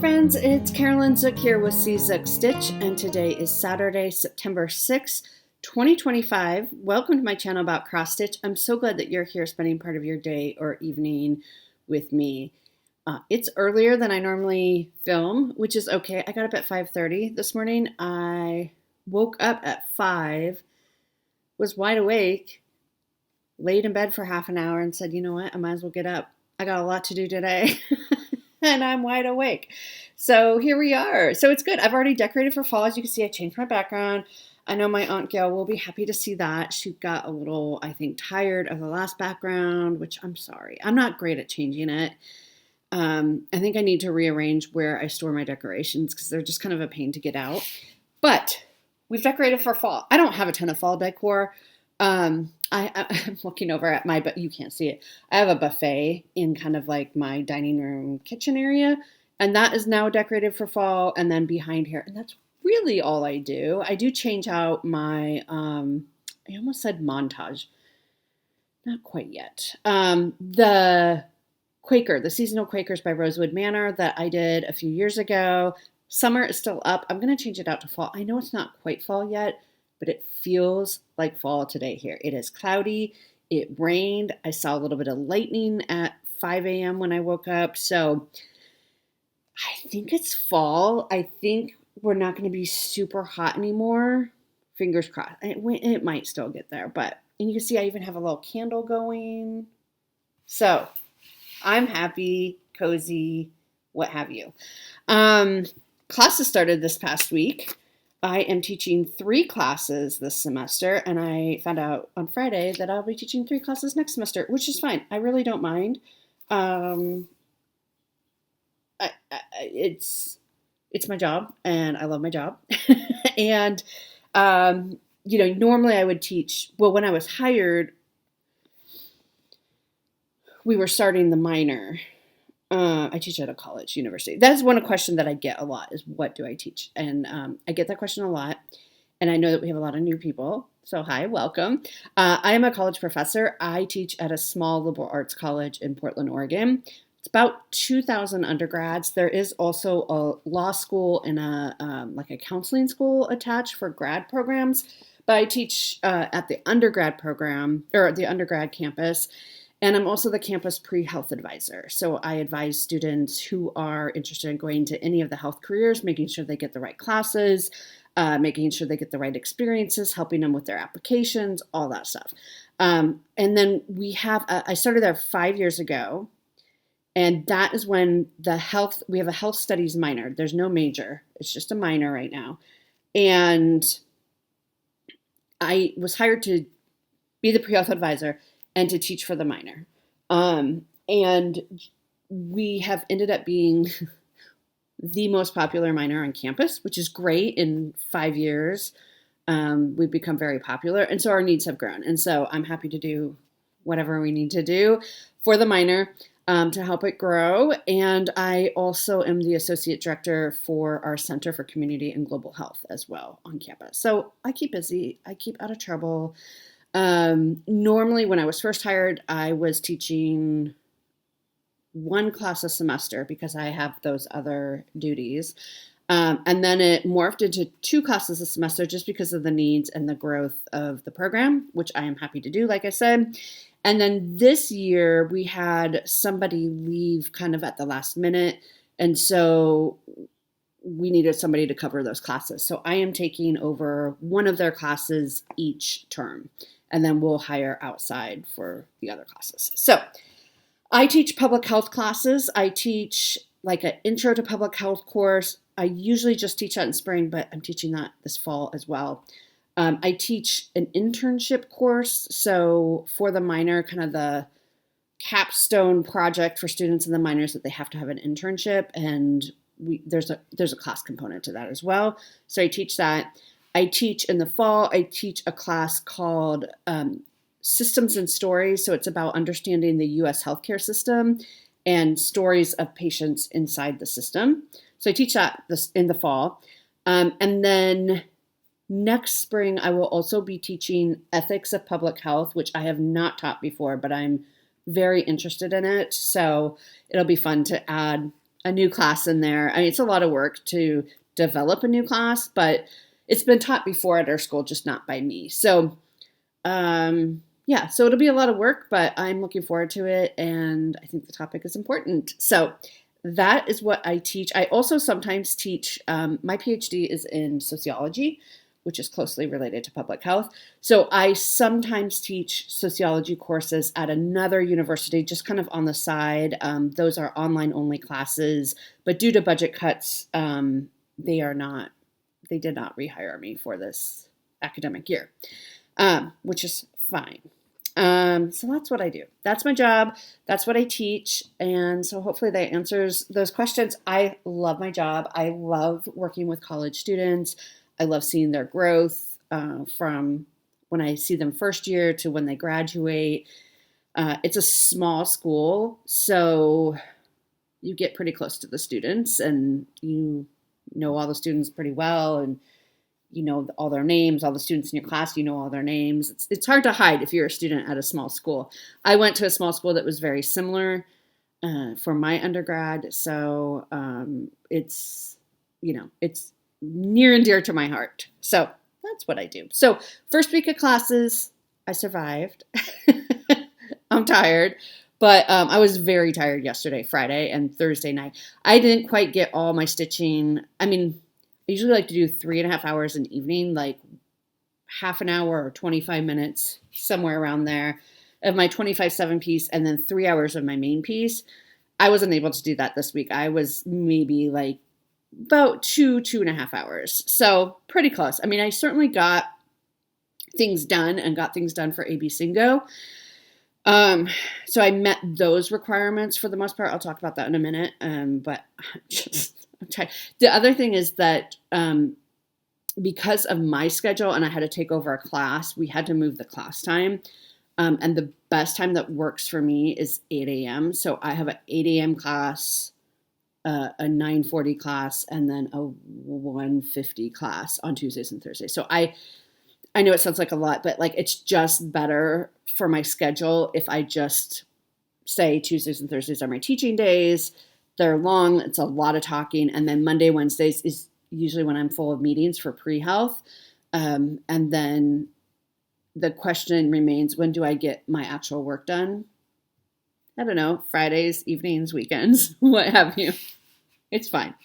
friends, it's Carolyn Zook here with C Zook Stitch, and today is Saturday, September 6th, 2025. Welcome to my channel about cross stitch. I'm so glad that you're here spending part of your day or evening with me. It's earlier than I normally film, which is okay. I got up at 5:30 this morning. I woke up at 5, was wide awake, laid in bed for half an hour and said, you know what, I might as well get up. I got a lot to do today. And I'm wide awake. So here we are. So it's good. I've already decorated for fall. As you can see, I changed my background. I know my Aunt Gail will be happy to see that. She got a little, I think, tired of the last background, which I'm sorry. I'm not great at changing it. I think I need to rearrange where I store my decorations because they're just kind of a pain to get out. But we've decorated for fall. I don't have a ton of fall decor. I'm looking over at but you can't see it. I have a buffet in kind of like my dining room kitchen area, and that is now decorated for fall. And then behind here, and that's really all I do. I do change out my, I almost said montage. Not quite yet. The Seasonal Quakers by Rosewood Manor that I did a few years ago. Summer is still up. I'm going to change it out to fall. I know it's not quite fall yet, but it feels like fall today here. It is cloudy. It rained. I saw a little bit of lightning at 5 a.m. when I woke up. So I think it's fall. I think we're not going to be super hot anymore. Fingers crossed. It might still get there, and you can see I even have a little candle going. So I'm happy, cozy, what have you. Classes started this past week. I am teaching 3 classes this semester, and I found out on Friday that I'll be teaching 3 classes next semester, which is fine. I really don't mind. It's my job, and I love my job. And, normally I would teach, when I was hired, we were starting the minor. I teach at a college, university. That's one question that I get a lot is what do I teach? And I get that question a lot. And I know that we have a lot of new people. So hi, welcome. I am a college professor. I teach at a small liberal arts college in Portland, Oregon. It's about 2,000 undergrads. There is also a law school and a counseling school attached for grad programs. But I teach at the undergrad program or the undergrad campus. And I'm also the campus pre-health advisor. So I advise students who are interested in going to any of the health careers, making sure they get the right classes, making sure they get the right experiences, helping them with their applications, all that stuff. And then I started there 5 years ago. And that is when we have a health studies minor. There's no major. It's just a minor right now. And I was hired to be the pre-health advisor and to teach for the minor. And we have ended up being the most popular minor on campus, which is great. In 5 years, we've become very popular. And so our needs have grown. And so I'm happy to do whatever we need to do for the minor to help it grow. And I also am the associate director for our Center for Community and Global Health as well on campus. So I keep busy. I keep out of trouble. Normally when I was first hired, I was teaching 1 class a semester because I have those other duties. And then it morphed into 2 classes a semester just because of the needs and the growth of the program, which I am happy to do, like I said. And then this year we had somebody leave kind of at the last minute. And so we needed somebody to cover those classes. So I am taking over one of their classes each term. And then we'll hire outside for the other classes. So I teach public health classes. I teach like an intro to public health course. I usually just teach that in spring, but I'm teaching that this fall as well. I teach an internship course. So for the minor, kind of the capstone project for students in the minors that they have to have an internship. And there's a class component to that as well. So I teach that. I teach in the fall, I teach a class called Systems and Stories. So it's about understanding the U.S. healthcare system and stories of patients inside the system. So I teach that in the fall. And then next spring, I will also be teaching Ethics of Public Health, which I have not taught before, but I'm very interested in it. So it'll be fun to add a new class in there. I mean, it's a lot of work to develop a new class, but it's been taught before at our school, just not by me. So, yeah, so it'll be a lot of work, but I'm looking forward to it, and I think the topic is important. So that is what I teach. I also sometimes teach, my PhD is in sociology, which is closely related to public health. So I sometimes teach sociology courses at another university, just kind of on the side. Those are online only classes, but due to budget cuts, they did not rehire me for this academic year, which is fine. So that's what I do. That's my job. That's what I teach. And so hopefully that answers those questions. I love my job. I love working with college students. I love seeing their growth from when I see them first year to when they graduate. It's a small school, so you get pretty close to the students and you know all the students pretty well, and you know all their names, all the students in your class, you know all their names. It's hard to hide if you're a student at a small school. I went to a small school that was very similar for my undergrad, so it's near and dear to my heart. So that's what I do. So first week of classes, I survived. I'm tired, but I was very tired yesterday, Friday, and Thursday night. I didn't quite get all my stitching. I mean, I usually like to do 3.5 hours in the evening, like half an hour or 25 minutes, somewhere around there, of my 25/7 piece, and then 3 hours of my main piece. I wasn't able to do that this week. I was maybe like about 2.5 hours. So pretty close. I mean, I certainly got things done and got things done for AB Singo. So I met those requirements for the most part. I'll talk about that in a minute. But I'm tired. The other thing is that because of my schedule and I had to take over a class, we had to move the class time. And the best time that works for me is 8 a.m. So I have an 8 a.m. class, a 9:40 class, and then a 1:50 class on Tuesdays and Thursdays. So I know it sounds like a lot, but like it's just better for my schedule if I just say Tuesdays and Thursdays are my teaching days. They're long. It's a lot of talking. And then Monday, Wednesdays is usually when I'm full of meetings for pre-health. And then the question remains, when do I get my actual work done? I don't know, Fridays, evenings, weekends, what have you. It's fine.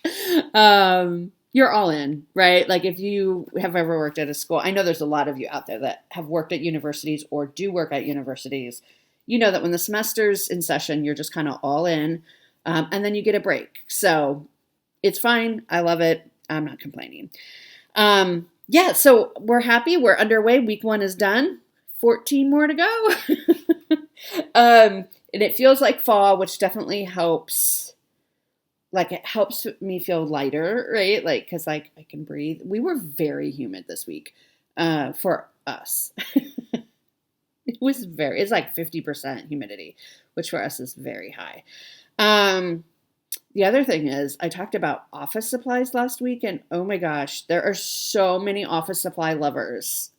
You're all in, right? Like if you have ever worked at a school, I know there's a lot of you out there that have worked at universities or do work at universities. You know that when the semester's in session, you're just kind of all in, and then you get a break. So it's fine. I love it. I'm not complaining. Yeah, so we're happy. We're underway. Week 1 is done. 14 more to go. And it feels like fall, which definitely helps. Like it helps me feel lighter, right? Like, because like I can breathe. We were very humid this week for us. It's like 50% humidity, which for us is very high. The other thing is I talked about office supplies last week, and oh my gosh, there are so many office supply lovers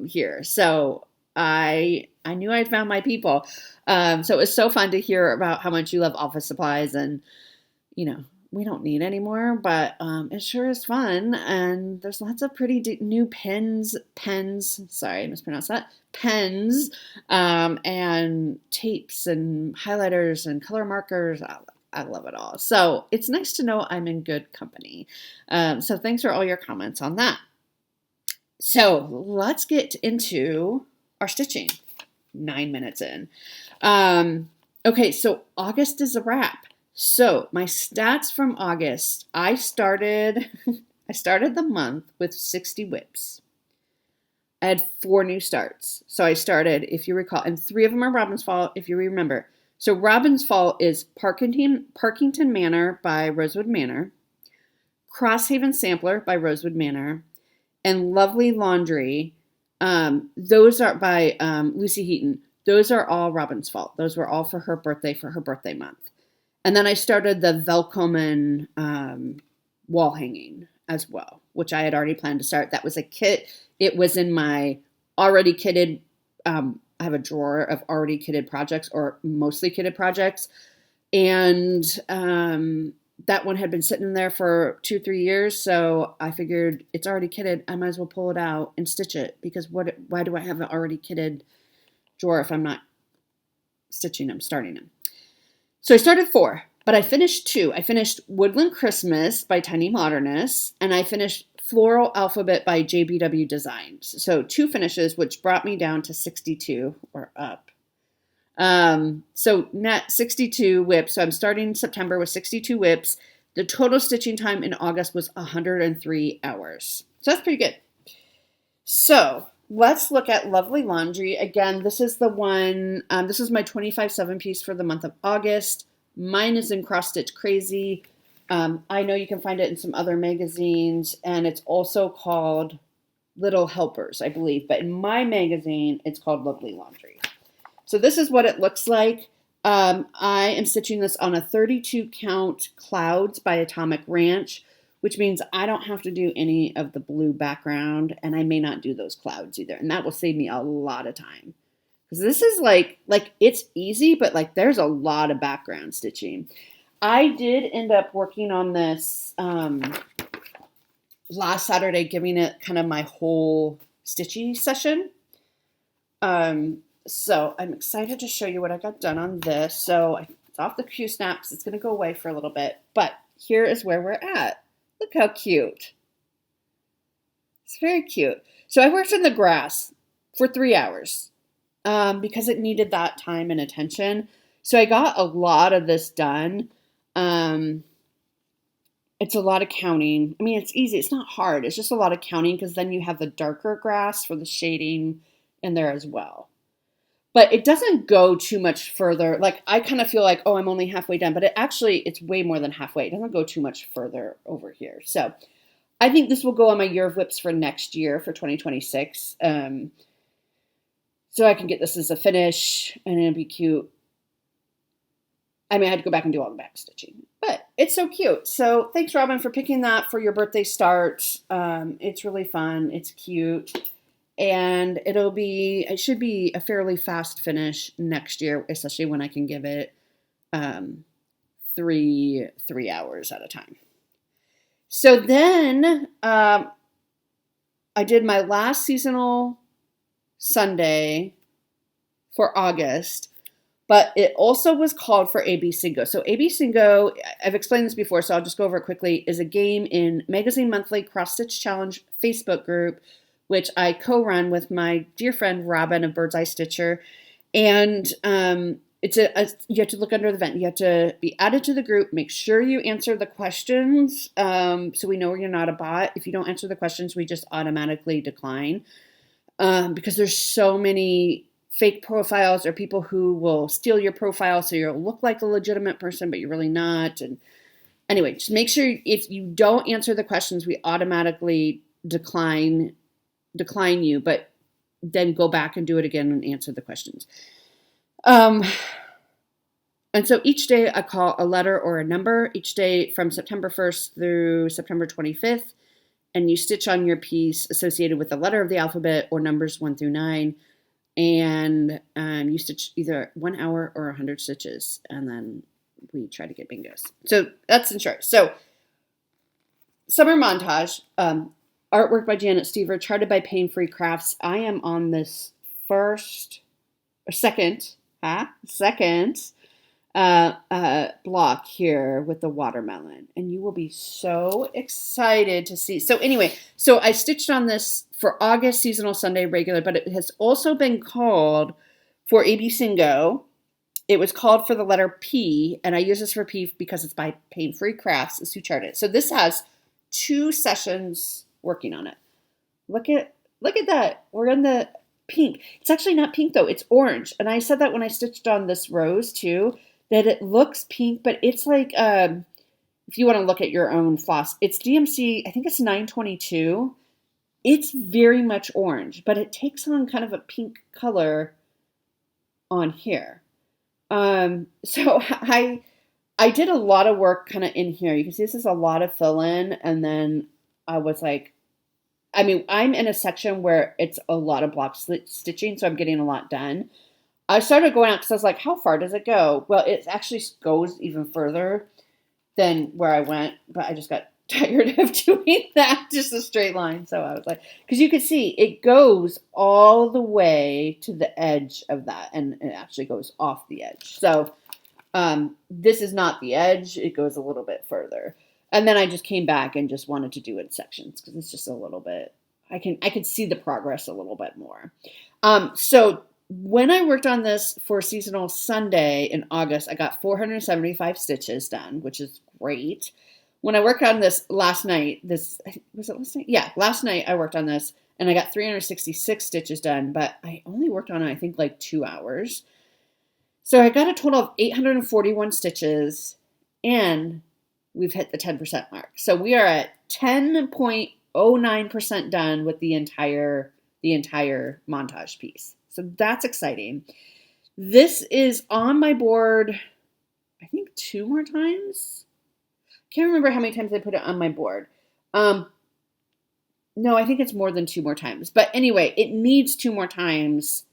here. So I knew I'd found my people. So it was so fun to hear about how much you love office supplies, and you know, we don't need any more, but it sure is fun. And there's lots of pretty new pens, sorry, I mispronounced that, pens, and tapes and highlighters and color markers. I love it all. So it's nice to know I'm in good company. So thanks for all your comments on that. So let's get into our stitching. 9 minutes in. Okay, so August is a wrap. So my stats from August, I started the month with 60 whips. I had 4 new starts. So I started, if you recall, and 3 of them are Robin's Fall, if you remember. So Robin's Fall is Parkington Manor by Rosewood Manor, Crosshaven Sampler by Rosewood Manor, and Lovely Laundry. Those are by Lucy Heaton. Those are all Robin's Fall. Those were all for her birthday month. And then I started the Velkomen wall hanging as well, which I had already planned to start. That was a kit. It was in my already kitted, I have a drawer of already kitted projects or mostly kitted projects. And that one had been sitting in there for 2-3 years, so I figured it's already kitted. I might as well pull it out and stitch it, because why do I have an already kitted drawer if I'm not stitching them, starting them? So I started 4, but I finished 2. I finished Woodland Christmas by Tiny Modernists, and I finished Floral Alphabet by JBW Designs. So 2 finishes, which brought me down to 62 or up. So net 62 whips. So I'm starting September with 62 whips. The total stitching time in August was 103 hours. So that's pretty good. So let's look at Lovely Laundry. Again, this is the one, this is my 25/7 piece for the month of August. Mine is in Cross Stitch Crazy. I know you can find it in some other magazines, and it's also called Little Helpers, I believe. But in my magazine, it's called Lovely Laundry. So this is what it looks like. I am stitching this on a 32 count Clouds by Atomic Ranch, which means I don't have to do any of the blue background, and I may not do those clouds either. And that will save me a lot of time. Because this is like it's easy, but like there's a lot of background stitching. I did end up working on this last Saturday, giving it kind of my whole stitchy session. So I'm excited to show you what I got done on this. So it's off the Q snaps. It's going to go away for a little bit, but here is where we're at. Look how cute. It's very cute. So I worked in the grass for 3 hours because it needed that time and attention. So I got a lot of this done. It's a lot of counting. I mean, it's easy. It's not hard. It's just a lot of counting, because then you have the darker grass for the shading in there as well. But it doesn't go too much further. Like, I kind of feel like, oh, I'm only halfway done. But it's way more than halfway. It doesn't go too much further over here. So I think this will go on my year of whips for next year, for 2026. So I can get this as a finish, and it'll be cute. I mean, I had to go back and do all the back stitching. But it's so cute. So thanks, Robin, for picking that for your birthday start. It's really fun. It's cute. And it should be a fairly fast finish next year, especially when I can give it 3 hours at a time. So then I did my last seasonal Sunday for August, but it also was called for AB Singo. So AB Singo, I've explained this before, so I'll just go over it quickly, is a game in Magazine Monthly Cross Stitch Challenge Facebook group, which I co-run with my dear friend Robin of Bird's Eye Stitcher. And you have to look under the vent. You have to be added to the group. Make sure you answer the questions, so we know you're not a bot. If you don't answer the questions, we just automatically decline, because there's so many fake profiles or people who will steal your profile so you'll look like a legitimate person, but you're really not. And anyway, just make sure if you don't answer the questions, we automatically decline you, but then go back and do it again and answer the questions. And so each day I call a letter or a number, each day from September 1st through September 25th, and you stitch on your piece associated with the letter of the alphabet or numbers 1 through 9, and you stitch either 1 hour or 100 stitches, and then we try to get bingos. So that's in short. So summer montage, artwork by Janet Stever, charted by Pain Free Crafts. I am on this second block here with the watermelon, and you will be so excited to see. So anyway, so I stitched on this for August seasonal Sunday regular, but it has also been called for AB Singo. It was called for the letter P, and I use this for P because it's by Pain Free Crafts. It's who charted it. So this has 2 sessions working on it. Look at that. We're in the pink. It's actually not pink though. It's orange. And I said that when I stitched on this rose too, that it looks pink, but it's like, if you want to look at your own floss, it's DMC, I think it's 922. It's very much orange, but it takes on kind of a pink color on here. So I did a lot of work kind of in here. You can see this is a lot of fill in, and then I was like, I mean, I'm in a section where it's a lot of block stitching, so I'm getting a lot done. I started going out because I was like, how far does it go? Well, it actually goes even further. than where I went, but I just got tired of doing that, just a straight line. So I was like, because you can see it goes all the way to the edge of that, and it actually goes off the edge. So this is not the edge. It goes a little bit further. And then I just came back and just wanted to do it in sections because it's just a little bit, I could see the progress a little bit more. So when I worked on this for Seasonal Sunday in August, I got 475 stitches done, which is great. When I worked on this last night, was it last night? Yeah, last night I worked on this and I got 366 stitches done, but I only worked on it, I think, like 2 hours. So I got a total of 841 stitches and we've hit the 10% mark. So we are at 10.09% done with the entire montage piece. So that's exciting. This is on my board, I think 2 more times. Can't remember how many times I put it on my board. No, I think it's more than 2 more times. But anyway, it needs 2 more times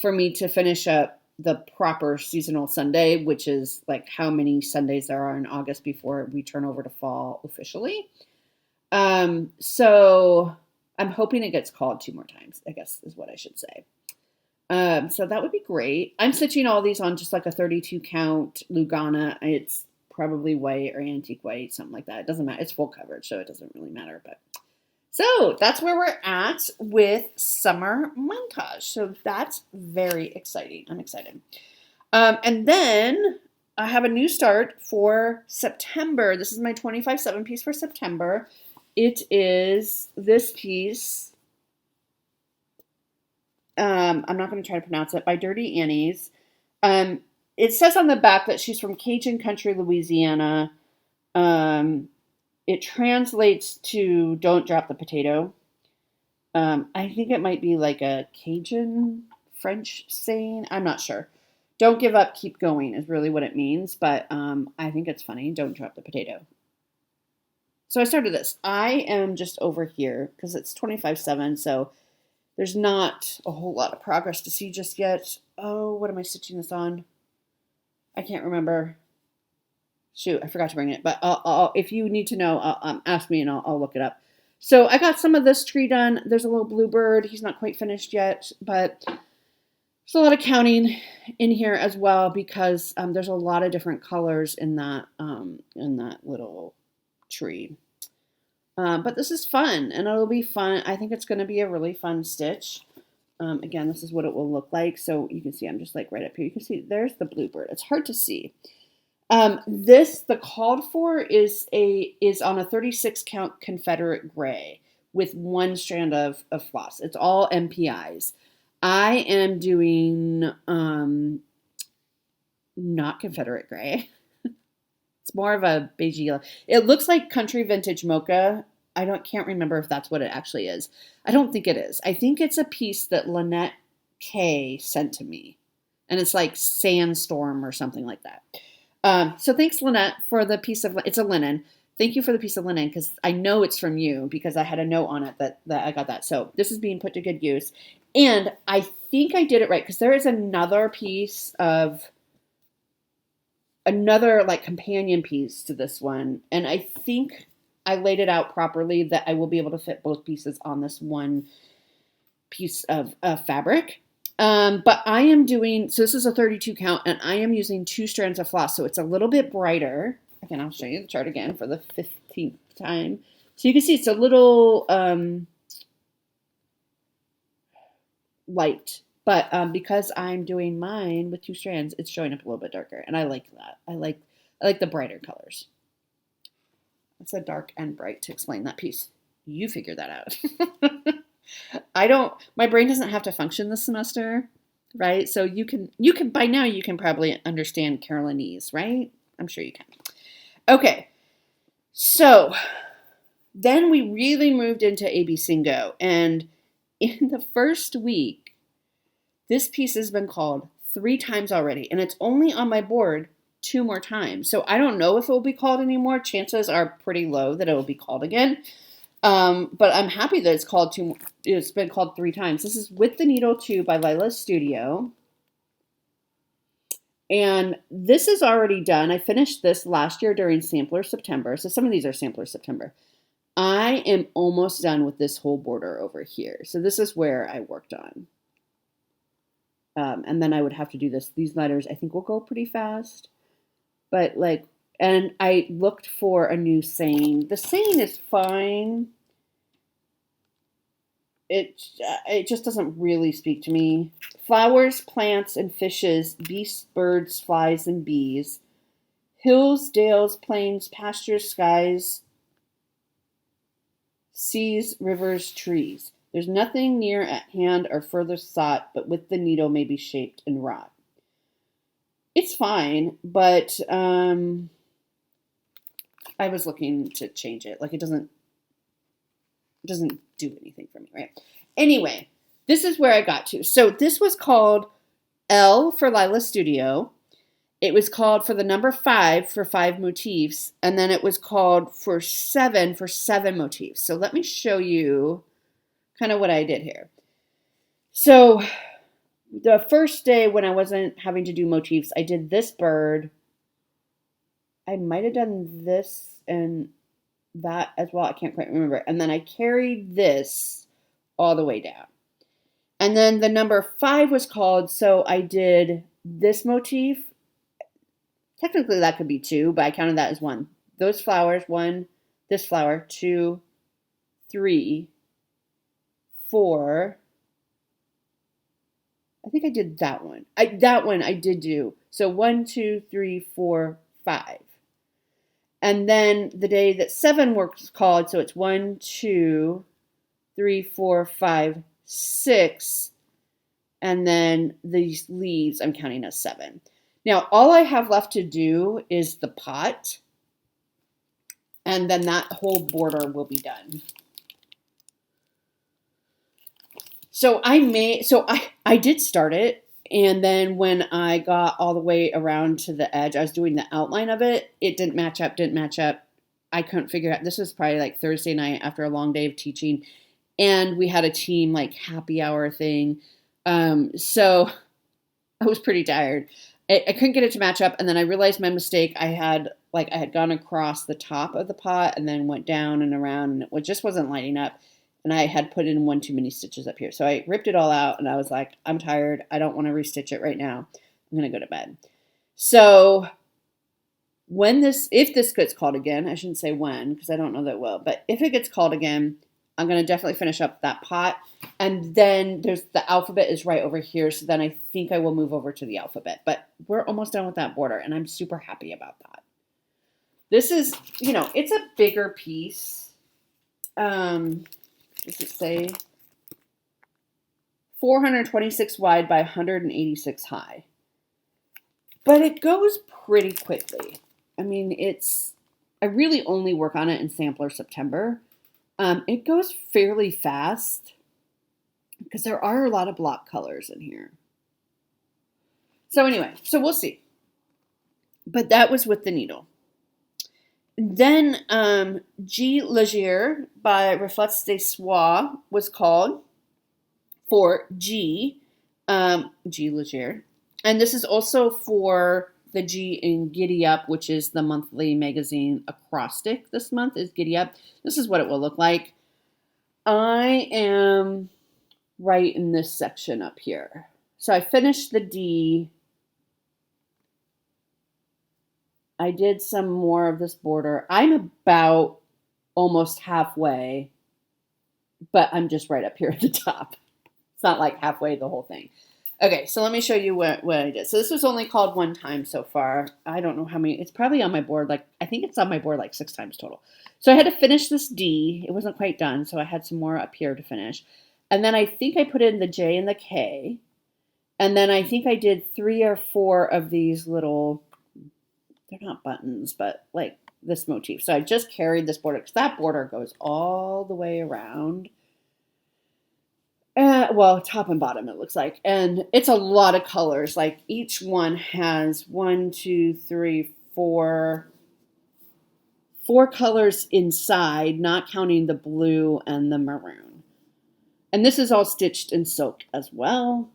for me to finish up the proper Seasonal Sunday, which is like how many Sundays there are in August before we turn over to fall officially. So I'm hoping it gets called 2 more times, I guess is what I should say. So that would be great. I'm stitching all these on just like a 32 count Lugana. It's probably white or antique white, something like that. It doesn't matter. It's full coverage, so it doesn't really matter. But so that's where we're at with summer montage. So that's very exciting. I'm excited. And then I have a new start for September. This is my 25/7 piece for September. It is this piece. I'm not going to try to pronounce it, by Dirty Annie's. It says on the back that she's from Cajun Country, Louisiana. It translates to "Don't drop the potato." I think it might be like a Cajun French saying. I'm not sure. "Don't give up, keep going" is really what it means, but I think it's funny. Don't drop the potato. So I started this. I am just over here because it's 25/7, so there's not a whole lot of progress to see just yet. Oh, what am I stitching this on? I can't remember. Shoot, I forgot to bring it. But if you need to know, ask me and I'll look it up. So I got some of this tree done. There's a little bluebird. He's not quite finished yet, but there's a lot of counting in here as well because there's a lot of different colors in that little tree. But this is fun, and it'll be fun. I think it's going to be a really fun stitch. Again, this is what it will look like. So you can see I'm just like right up here. You can see there's the bluebird. It's hard to see. The called for is on a 36 count Confederate gray with 1 strand of floss. It's all MPIs. I am doing not Confederate gray. It's more of a beige yellow. It looks like Country Vintage Mocha. Can't remember if that's what it actually is. I don't think it is. I think it's a piece that Lynette K sent to me. And it's like Sandstorm or something like that. So thanks, Lynette, for the piece of, it's a linen. Thank you for the piece of linen because I know it's from you because I had a note on it that I got that. So this is being put to good use. And I think I did it right because there is another piece of, another like companion piece to this one. And I think I laid it out properly that I will be able to fit both pieces on this one piece of fabric. But I am doing, so this is a 32 count and I am using 2 strands of floss. So it's a little bit brighter. Again, I'll show you the chart again for the 15th time. So you can see it's a little light, but because I'm doing mine with 2 strands, it's showing up a little bit darker. And I like that. I like the brighter colors. I said dark and bright to explain that piece. You figure that out. My brain doesn't have to function this semester, right? So you can, by now you can probably understand Carolinese, right? I'm sure you can. Okay. So then we really moved into ABC and Go. And in the first week, this piece has been called 3 times already. And it's only on my board 2 more times. So I don't know if it will be called anymore. Chances are pretty low that it will be called again. But I'm happy that it's been called 3 times. This is With the Needle 2 by Lila's Studio. And this is already done. I finished this last year during Sampler September. So some of these are Sampler September. I am almost done with this whole border over here. So this is where I worked on. And then I would have to do this. These letters, I think, will go pretty fast. But like, and I looked for a new saying. The saying is fine. It just doesn't really speak to me. Flowers, plants, and fishes, beasts, birds, flies, and bees. Hills, dales, plains, pastures, skies, seas, rivers, trees. There's nothing near at hand or further sought, but with the needle may be shaped and wrought. It's fine, but I was looking to change it. Like it doesn't do anything for me, right? Anyway, this is where I got to. So this was called L for Lila Studio. It was called for the number 5 for 5 motifs. And then it was called for 7 motifs. So let me show you kind of what I did here. So the first day when I wasn't having to do motifs, I did this bird. I might have done this and that as well. I can't quite remember. And then I carried this all the way down. And then the number 5 was called, so I did this motif. Technically that could be 2, but I counted that as 1. Those flowers, 1, this flower, 2, 3, 4. I think I did that one. That one I did do. So 1, 2, 3, 4, 5. And then the day that 7 was called, so it's 1, 2, 3, 4, 5, 6. And then these leaves I'm counting as 7. Now, all I have left to do is the pot. And then that whole border will be done. So I did start it. And then when I got all the way around to the edge, I was doing the outline of it. It didn't match up. I couldn't figure out. This was probably like Thursday night after a long day of teaching. And we had a team like happy hour thing. So I was pretty tired. I couldn't get it to match up. And then I realized my mistake. I had gone across the top of the pot and then went down and around, and it just wasn't lining up. And I had put in one too many stitches up here. So I ripped it all out and I was like, I'm tired. I don't want to restitch it right now. I'm going to go to bed. So if this gets called again, I shouldn't say when, because I don't know that it will, but if it gets called again, I'm going to definitely finish up that pot. And then the alphabet is right over here. So then I think I will move over to the alphabet, but we're almost done with that border and I'm super happy about that. This is, it's a bigger piece. Does it say 426 wide by 186 high? But it goes pretty quickly. I mean, I really only work on it in Sampler September. It goes fairly fast because there are a lot of block colors in here. So anyway, so we'll see. But that was with the needle. Then G. Leger by Reflets des Soies was called for G. G. Leger. And this is also for the G in Giddy Up, which is the monthly magazine acrostic this month is Giddy Up. This is what it will look like. I am right in this section up here. So I finished the D. I did some more of this border. I'm about almost halfway, but I'm just right up here at the top. It's not like halfway the whole thing. Okay, so let me show you what I did. So this was only called one time so far. I don't know how many. It's probably on my board. I think it's on my board 6 times total. So I had to finish this D. It wasn't quite done, so I had some more up here to finish. And then I think I put in the J and the K. And then I think I did 3 or 4 of these little, they're not buttons, but this motif. So I just carried this border because that border goes all the way around. Well, top and bottom it looks like. And it's a lot of colors. Each one has 1, 2, 3, 4 colors inside, not counting the blue and the maroon. And this is all stitched in silk as well.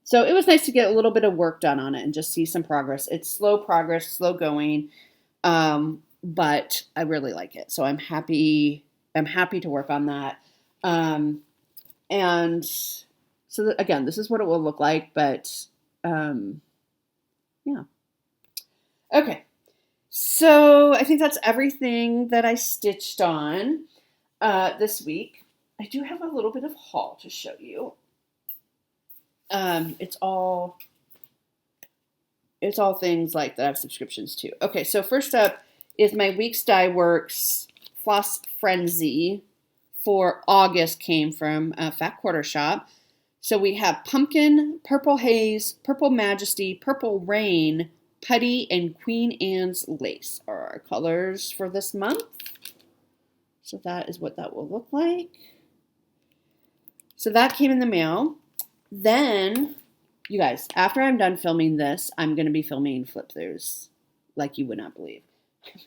So it was nice to get a little bit of work done on it and just see some progress. It's slow progress, slow going, but I really like it. So I'm happy. I'm happy to work on that. And so again, this is what it will look like. But yeah. Okay. So I think that's everything that I stitched on this week. I do have a little bit of haul to show you. It's all things like that I have subscriptions to. Okay, so first up is my Weeks Dye Works Floss Frenzy for August came from Fat Quarter Shop. So we have Pumpkin, Purple Haze, Purple Majesty, Purple Rain, Putty, and Queen Anne's Lace are our colors for this month. So that is what that will look like. So that came in the mail. Then, you guys, after I'm done filming this, I'm going to be filming flip-throughs like you would not believe.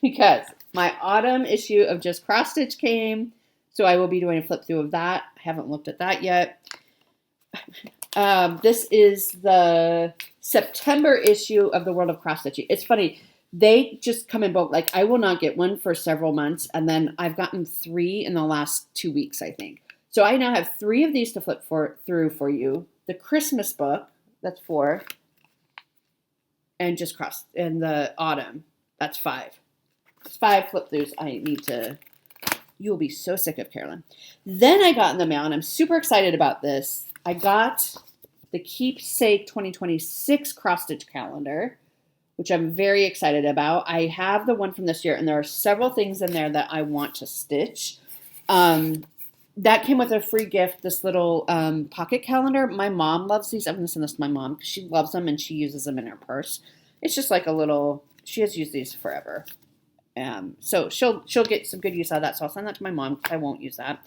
Because my autumn issue of Just Cross Stitch came, so I will be doing a flip-through of that. I haven't looked at that yet. This is the September issue of the World of Cross Stitching. It's funny. They just come in bulk. Like, I will not get one for several months, and then I've gotten 3 in the last 2 weeks, I think. So I now have 3 of these to flip through for you. The Christmas book, that's 4. And Just Cross. And the autumn, that's 5. It's 5 flip throughs I need to. You'll be so sick of Carolyn. Then I got in the mail, and I'm super excited about this. I got the Keepsake 2026 cross stitch calendar, which I'm very excited about. I have the one from this year, and there are several things in there that I want to stitch. That came with a free gift, this little pocket calendar. My mom loves these. I'm going to send this to my mom because she loves them and she uses them in her purse. It's just like a little, she has used these forever. So she'll get some good use out of that. So I'll send that to my mom. I won't use that.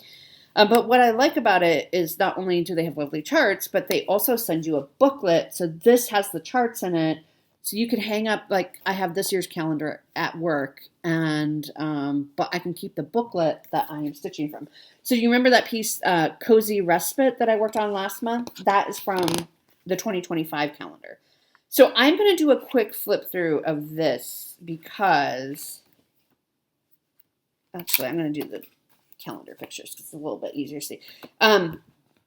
But what I like about it is not only do they have lovely charts, but they also send you a booklet. So this has the charts in it. So you can hang up, like I have this year's calendar at work, and but I can keep the booklet that I am stitching from. So you remember that piece, Cozy Respite, that I worked on last month? That is from the 2025 calendar. So I'm going to do a quick flip through of this because, actually I'm going to do the calendar pictures because it's a little bit easier to see.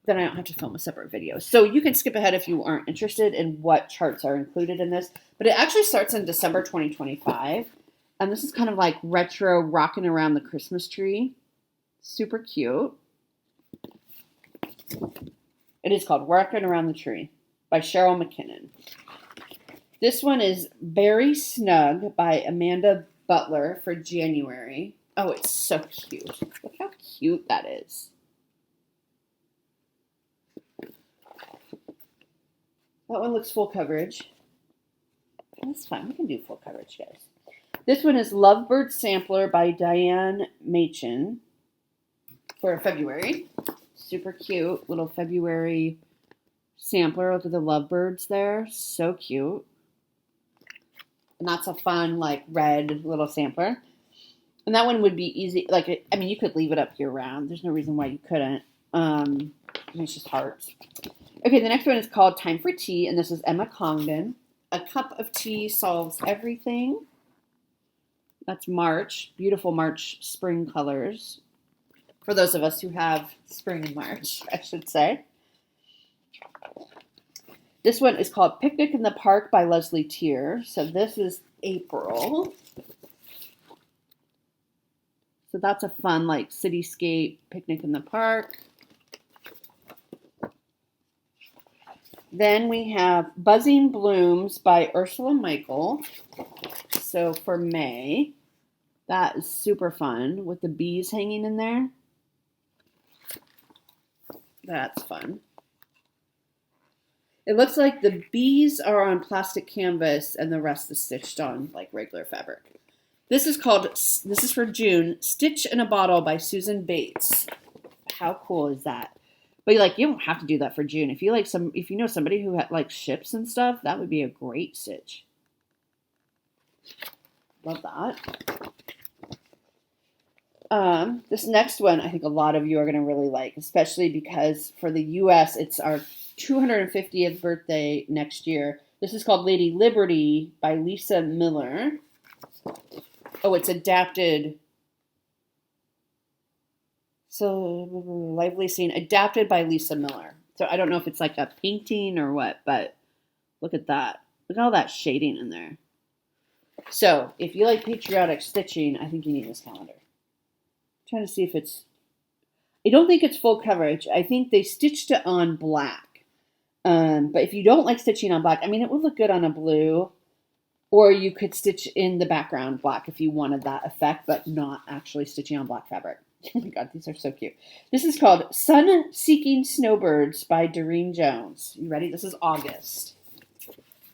Then I don't have to film a separate video. So you can skip ahead if you aren't interested in what charts are included in this. But it actually starts in December 2025. And this is kind of like retro rocking around the Christmas tree. Super cute. It is called Rocking Around the Tree by Cheryl McKinnon. This one is Very Snug by Amanda Butler for January. Oh, it's so cute. Look how cute that is. That one looks full coverage. That's fine. We can do full coverage, guys. This one is Lovebird Sampler by Diane Machen for February. Super cute. Little February sampler. Look at the lovebirds there. So cute. And that's a fun, like, red little sampler. And that one would be easy. Like, I mean, you could leave it up year round. There's no reason why you couldn't. It's just hearts. Okay, the next one is called Time for Tea, and this is Emma Congdon. A cup of tea solves everything. That's March. Beautiful March spring colors. For those of us who have spring in March, I should say. This one is called Picnic in the Park by Leslie Tier. So this is April. So that's a fun, like, cityscape picnic in the park. Then we have Buzzing Blooms by Ursula Michael. So for May, that is super fun with the bees hanging in there. That's fun. It looks like the bees are on plastic canvas and the rest is stitched on like regular fabric. This is for June, Stitch in a Bottle by Susan Bates. How cool is that? But you don't have to do that for June. If you know somebody who likes ships and stuff, that would be a great stitch. Love that. This next one, I think a lot of you are going to really like, especially because for the U.S., it's our 250th birthday next year. This is called Lady Liberty by Lisa Miller. Oh, it's adapted. So, lively scene. Adapted by Lisa Miller. So I don't know if it's like a painting or what, but look at that. Look at all that shading in there. So, if you like patriotic stitching, I think you need this calendar. I'm trying to see if it's... I don't think it's full coverage. I think they stitched it on black. But if you don't like stitching on black, I mean, it would look good on a blue. Or you could stitch in the background black if you wanted that effect, but not actually stitching on black fabric. Oh my God, these are so cute. This is called Sun-Seeking Snowbirds by Doreen Jones. You ready? This is August.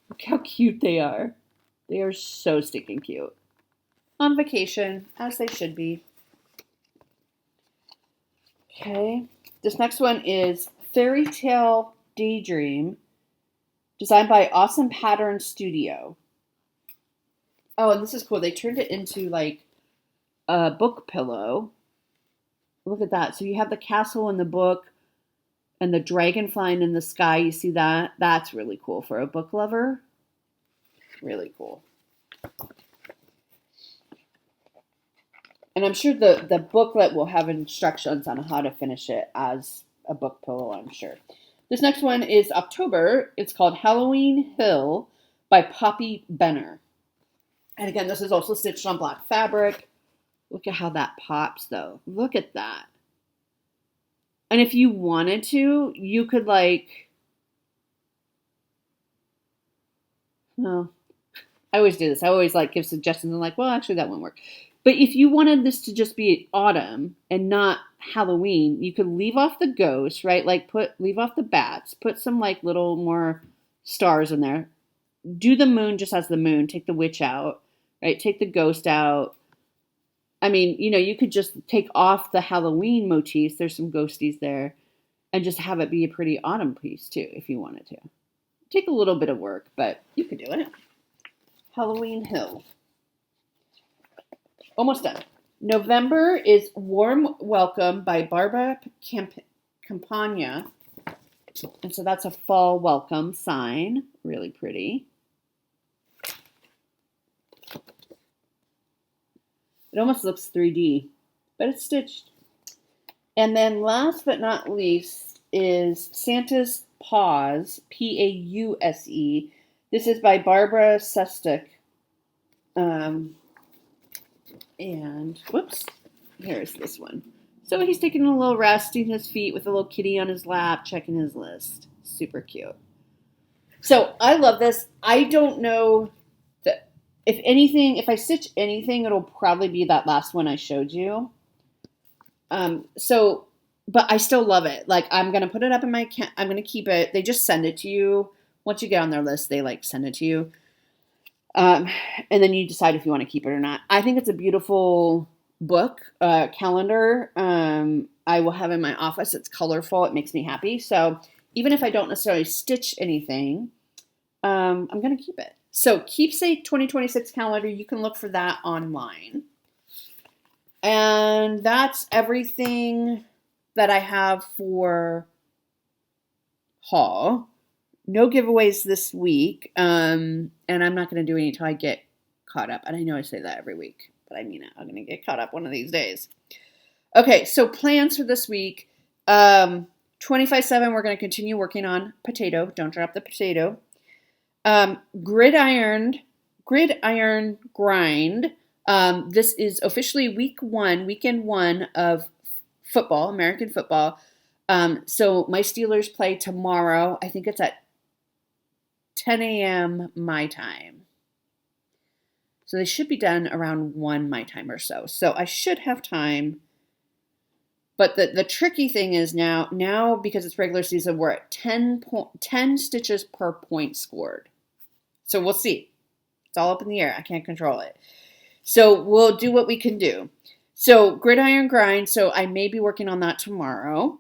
Look how cute they are. They are so stinking cute. On vacation, as they should be. Okay. This next one is Fairy Tale Daydream, designed by Awesome Pattern Studio. Oh, and this is cool. They turned it into like a book pillow. Look at that. So you have the castle in the book and the dragon flying in the sky. You see that? That's really cool for a book lover. Really cool. And I'm sure the booklet will have instructions on how to finish it as a book pillow, I'm sure. This next one is October. It's called Halloween Hill by Poppy Benner. And again, this is also stitched on black fabric. Look at how that pops, though. Look at that. And if you wanted to, you could no. I always do this. I always give suggestions and well, actually that won't work. But if you wanted this to just be autumn and not Halloween, you could leave off the ghosts, right? Leave off the bats, put some little more stars in there. Do the moon just as the moon. Take the witch out, right? Take the ghost out. I mean, you could just take off the Halloween motifs. There's some ghosties there. And just have it be a pretty autumn piece, too, if you wanted to. Take a little bit of work, but you could do it. Halloween Hill. Almost done. November is Warm Welcome by Barbara Campagna. And so that's a fall welcome sign. Really pretty. It almost looks 3D, but it's stitched. And then last but not least is Santa's Paws, Pause. This is by Barbara Sestic. And, whoops, here's this one. So he's taking a little resting his feet with a little kitty on his lap, checking his list. Super cute. So I love this. I don't know that if I stitch anything, it'll probably be that last one I showed you. But I still love it. I'm going to put it up in I'm going to keep it. They just send it to you. Once you get on their list, they send it to you. And then you decide if you want to keep it or not. I think it's a beautiful book, calendar. I will have in my office. It's colorful. It makes me happy. So even if I don't necessarily stitch anything, I'm going to keep it. So Keepsake 2026 calendar, you can look for that online. And that's everything that I have for haul. No giveaways this week. And I'm not going to do any until I get caught up. And I know I say that every week, but I mean it. I'm going to get caught up one of these days. Okay, so plans for this week. 25/7, we're going to continue working on potato. Don't drop the potato. Gridiron grind. This is officially weekend one of football, American football. So my Steelers play tomorrow. I think it's at 10 a.m. my time. So they should be done around 1 my time or so. So I should have time. But the tricky thing is now because it's regular season, we're at 10 stitches per point scored. So we'll see. It's all up in the air. I can't control it. So we'll do what we can do. So gridiron grind. So I may be working on that tomorrow.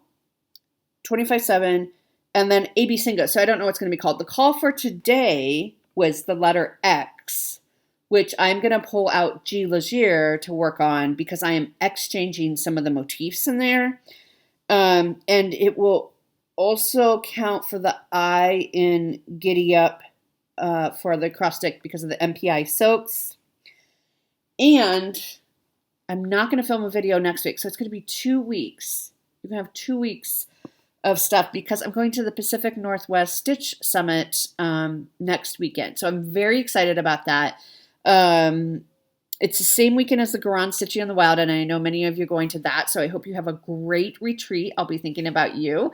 25/7. And then AB Singa. So I don't know what's going to be called. The call for today was the letter X, which I'm going to pull out G. Leger to work on because I am exchanging some of the motifs in there. And it will also count for the I in Giddy Up for the cross stick because of the MPI soaks. And I'm not going to film a video next week, so it's going to be 2 weeks. You're going to have 2 weeks of stuff because I'm going to the Pacific Northwest Stitch Summit next weekend. So I'm very excited about that. It's the same weekend as the Garan Stitching in the Wild, and I know many of you are going to that, so I hope you have a great retreat. I'll be thinking about you.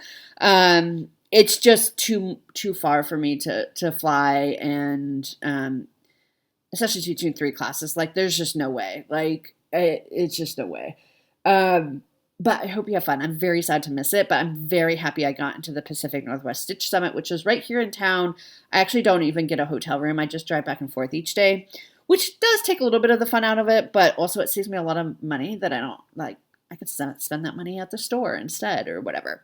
It's just too far for me to fly, and especially teaching 3 classes. Like, there's just no way. Like, it's just no way. But I hope you have fun. I'm very sad to miss it, but I'm very happy I got into the Pacific Northwest Stitch Summit, which is right here in town. I actually don't even get a hotel room. I just drive back and forth each day, which does take a little bit of the fun out of it, but also it saves me a lot of money that I don't like. I could spend that money at the store instead or whatever.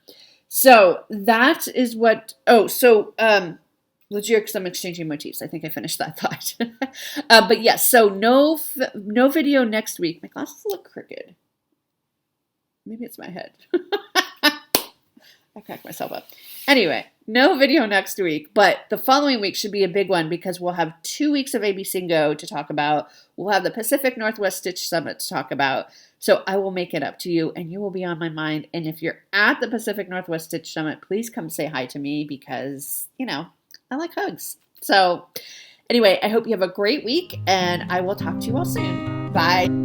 So that is what, Legit, because I'm exchanging motifs. I think I finished that thought. But yes, so no video next week. My glasses look crooked. Maybe it's my head. I cracked myself up. Anyway, no video next week, but the following week should be a big one because we'll have 2 weeks of ABC and Go to talk about. We'll have the Pacific Northwest Stitch Summit to talk about. So I will make it up to you and you will be on my mind. And if you're at the Pacific Northwest Stitch Summit, please come say hi to me because, I like hugs. So anyway, I hope you have a great week and I will talk to you all soon. Bye.